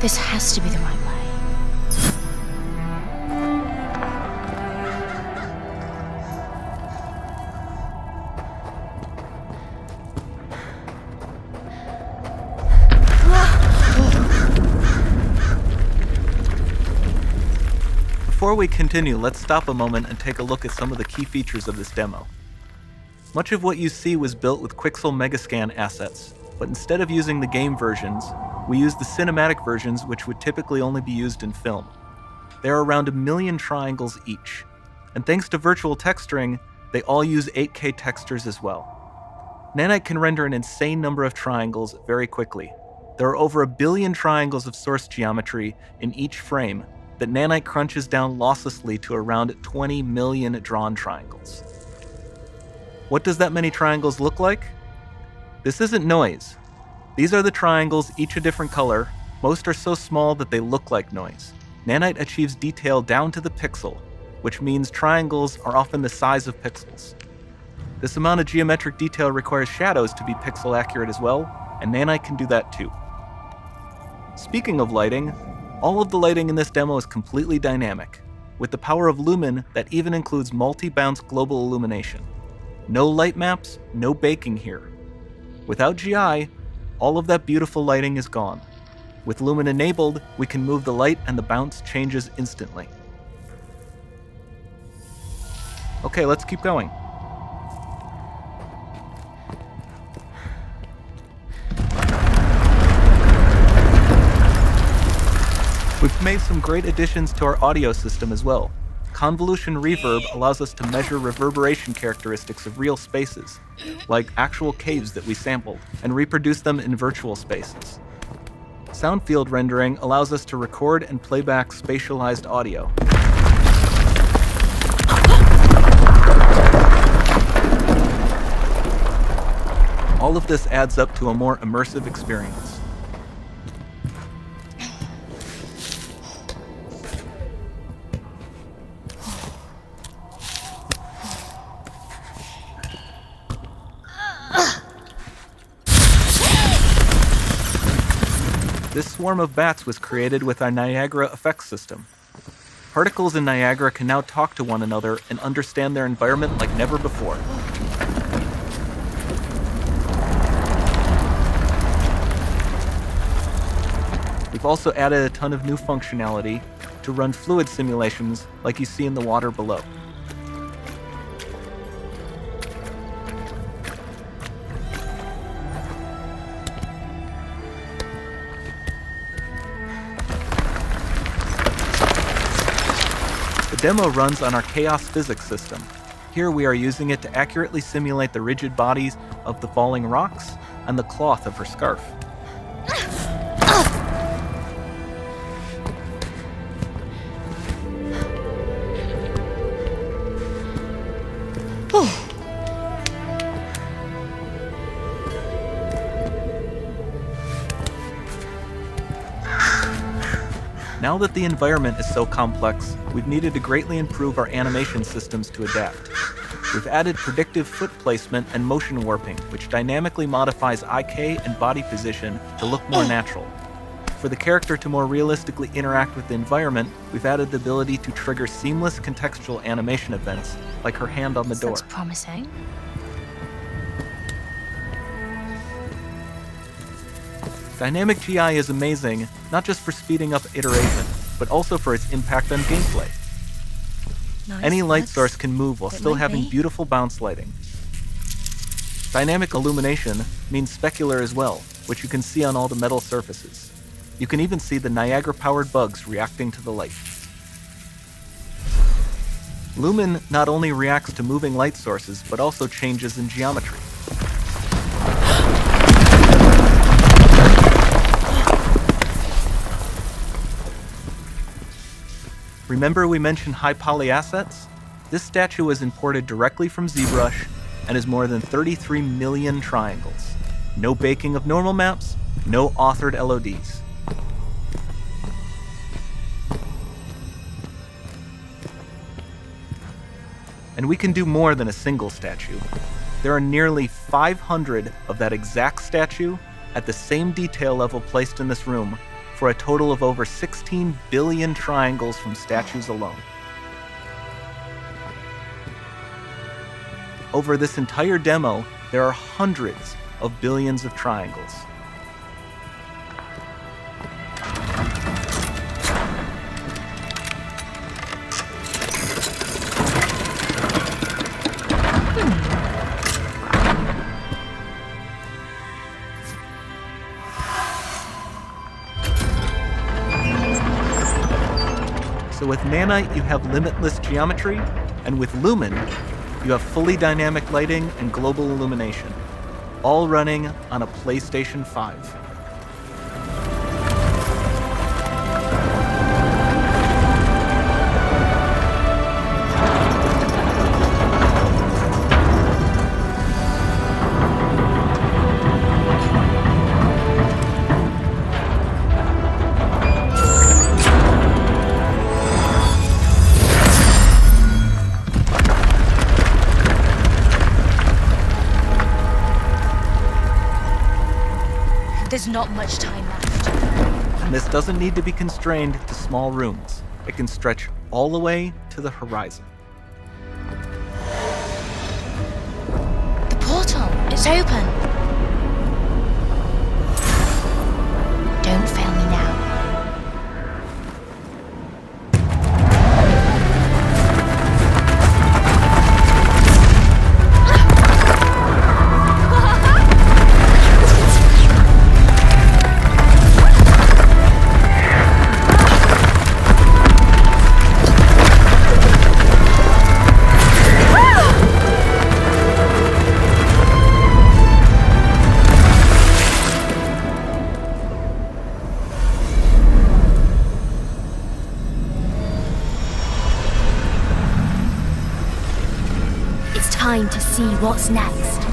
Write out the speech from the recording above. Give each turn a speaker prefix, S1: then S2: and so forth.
S1: This has to be the right way.
S2: Before we continue, let's stop a moment and take a look at some of the key features of this demo. Much of what you see was built with Quixel Megascan assets, but instead of using the game versions, we used the cinematic versions, which would typically only be used in film. There are around 1 million triangles each, and thanks to virtual texturing, they all use 8K textures as well. Nanite can render an insane number of triangles very quickly. There are over 1 billion triangles of source geometry in each frame that Nanite crunches down losslessly to around 20 million drawn triangles. What does that many triangles look like? This isn't noise. These are the triangles, each a different color. Most are so small that they look like noise. Nanite achieves detail down to the pixel, which means triangles are often the size of pixels. This amount of geometric detail requires shadows to be pixel accurate as well, and Nanite can do that too. Speaking of lighting, all of the lighting in this demo is completely dynamic, with the power of Lumen that even includes multi-bounce global illumination. No light maps, no baking here. Without GI, all of that beautiful lighting is gone. With Lumen enabled, we can move the light and the bounce changes instantly. Okay, let's keep going. We've made some great additions to our audio system as well. Convolution reverb allows us to measure reverberation characteristics of real spaces, like actual caves that we sampled, and reproduce them in virtual spaces. Sound field rendering allows us to record and playback spatialized audio. All of this adds up to a more immersive experience. This swarm of bats was created with our Niagara effects system. Particles in Niagara can now talk to one another and understand their environment like never before. We've also added a ton of new functionality to run fluid simulations like you see in the water below. The demo runs on our chaos physics system. Here we are using it to accurately simulate the rigid bodies of the falling rocks and the cloth of her scarf. Now that the environment is so complex, we've needed to greatly improve our animation systems to adapt. We've added predictive foot placement and motion warping, which dynamically modifies IK and body position to look more natural. For the character to more realistically interact with the environment, we've added the ability to trigger seamless contextual animation events, like her hand on the door.
S1: That's promising.
S2: Dynamic GI is amazing, not just for speeding up iteration, but also for its impact on gameplay.
S1: Nice.
S2: Any light source can move while still having beautiful bounce lighting. Dynamic illumination means specular as well, which you can see on all the metal surfaces. You can even see the Niagara-powered bugs reacting to the light. Lumen not only reacts to moving light sources, but also changes in geometry. Remember we mentioned high poly assets? This statue was imported directly from ZBrush and is more than 33 million triangles. No baking of normal maps, no authored LODs. And we can do more than a single statue. There are nearly 500 of that exact statue at the same detail level placed in this room, for a total of over 16 billion triangles from statues alone. Over this entire demo, there are hundreds of billions of triangles. So with Nanite, you have limitless geometry, and with Lumen, you have fully dynamic lighting and global illumination, all running on a PlayStation 5.
S1: There's not much time left.
S2: And this doesn't need to be constrained to small rooms. It can stretch all the way to the horizon.
S1: The portal, it's open. Don't fail me now.
S3: Time to see what's next.